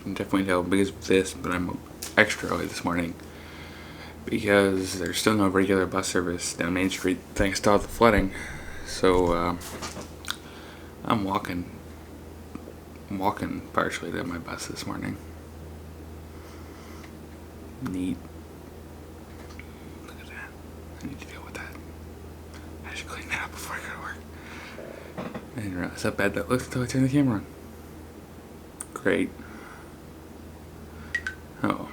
can definitely tell because of this, but I'm extra early this morning because there's still no regular bus service down Main Street thanks to all the flooding. So I'm walking partially to my bus this morning. Neat. Look at that. I need to deal with that. I should clean that up before I go to work. I didn't realize how bad that looked until I turned the camera on. Great. Oh,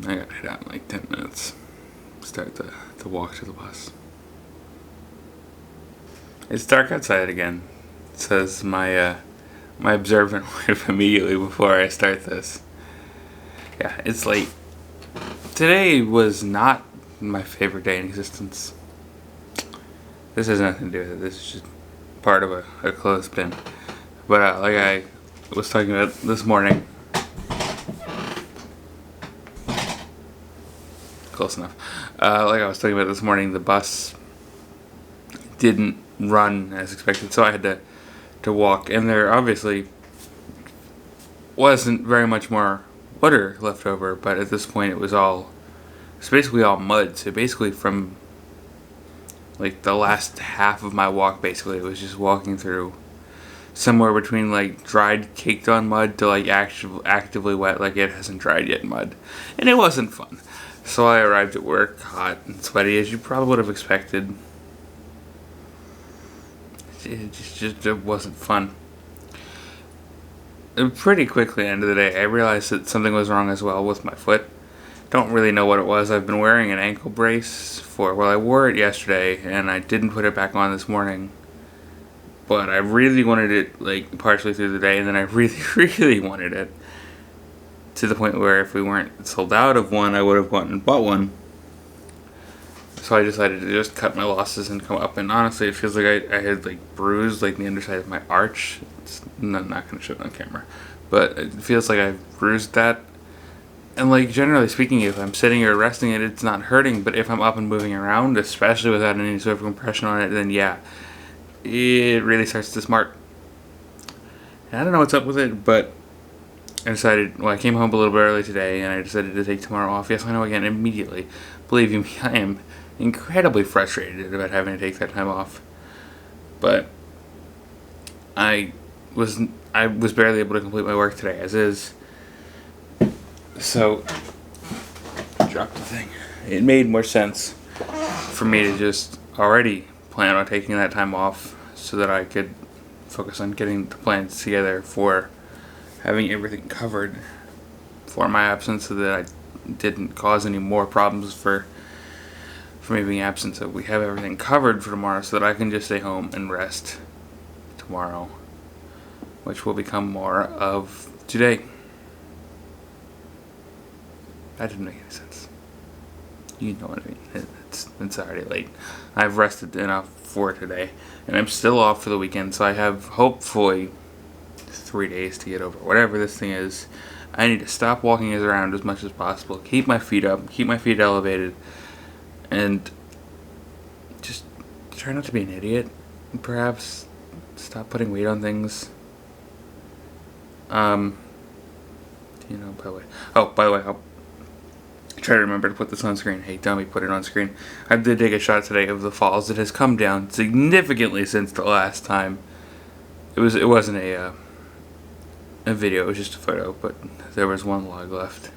I gotta head out in like 10 minutes. Start to walk to the bus. It's dark outside again, says my observant wife immediately before I start this. Yeah, it's late. Today was not my favorite day in existence. This has nothing to do with it. This is just part of a clothespin. But like I was talking about this morning, close enough. Like I was talking about this morning, the bus didn't run as expected, so I had to walk. And there obviously wasn't very much more water left over, but at this point it's basically all mud. So basically from like the last half of my walk, basically it was just walking through somewhere between like dried caked on mud to like actively wet, like it hasn't dried yet mud, and it wasn't fun. So I arrived at work hot and sweaty, as you probably would have expected. It wasn't fun. And pretty quickly, end of the day, I realized that something was wrong as well with my foot. Don't really know what it was. I've been wearing an ankle brace I wore it yesterday and I didn't put it back on this morning. But I really wanted it like partially through the day, and then I really, really wanted it to the point where if we weren't sold out of one, I would have gone and bought one. So I decided to just cut my losses and come up, and honestly it feels like I had like bruised like the underside of my arch. I'm not going to show it on camera, but it feels like I've bruised that. And like generally speaking, if I'm sitting or resting it, it's not hurting, but if I'm up and moving around, especially without any sort of compression on it, then yeah, it really starts to smart. And I don't know what's up with it, but I came home a little bit early today, and I decided to take tomorrow off. Yes, I know, again, immediately. Believe you me, I am incredibly frustrated about having to take that time off. But I was barely able to complete my work today, as is. So, drop the thing. It made more sense for me to just already plan on taking that time off so that I could focus on getting the plans together for having everything covered for my absence, so that I didn't cause any more problems for me being absent. So we have everything covered for tomorrow so that I can just stay home and rest tomorrow, which will become more of today. That didn't make any sense. You know what I mean. It's already late. I've rested enough for today, and I'm still off for the weekend, so I have hopefully 3 days to get over whatever this thing is. I need to stop walking around as much as possible, keep my feet up, keep my feet elevated, and just try not to be an idiot. Perhaps stop putting weight on things. By the way, I'll try to remember to put this on screen. Hey, dummy, put it on screen. I did take a shot today of the falls. It has come down significantly since the last time. It wasn't a video, it was just a photo, but there was one log left.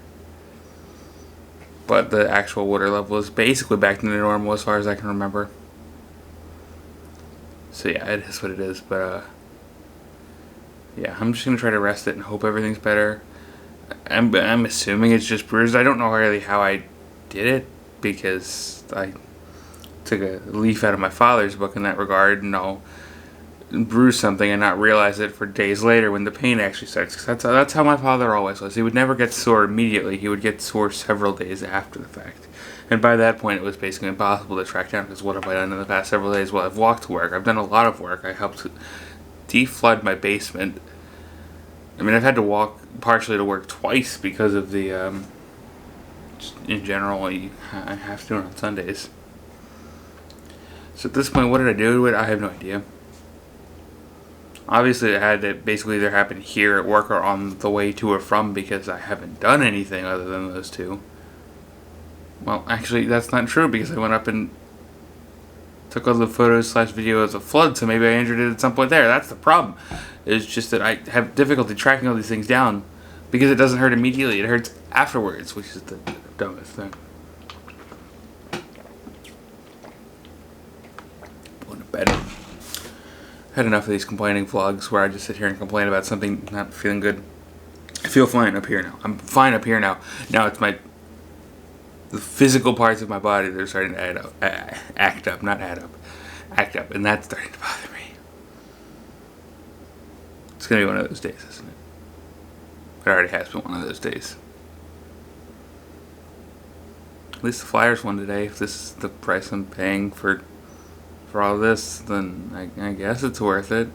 But the actual water level is basically back to the normal as far as I can remember. So yeah, it is what it is, but yeah, I'm just gonna try to rest it and hope everything's better. I'm assuming it's just bruised. I don't know really how I did it, because I took a leaf out of my father's book in that regard, and I'll bruise something and not realize it for days later when the pain actually starts. Cause that's how my father always was. He would never get sore immediately. He would get sore several days after the fact. And by that point, it was basically impossible to track down, because what have I done in the past several days? Well, I've walked to work. I've done a lot of work. I helped deflood my basement. I mean, I've had to walk partially to work twice because of the, just in general, I have to do it on Sundays. So at this point, what did I do to it? I have no idea. Obviously, it had to basically either happen here at work or on the way to or from, because I haven't done anything other than those two. Well, actually, that's not true, because I went up and took all the photos / videos of flood, so maybe I injured it at some point there. That's the problem. It's just that I have difficulty tracking all these things down because it doesn't hurt immediately. It hurts afterwards, which is the dumbest thing. Going to bed. Had enough of these complaining vlogs where I just sit here and complain about something not feeling good. I feel fine up here now. I'm fine up here now. Now it's the physical parts of my body that are starting to act up, and that's starting to bother me. It's gonna be one of those days, isn't it? It already has been one of those days. At least the Flyers won today. If this is the price I'm paying for all this, then I guess it's worth it.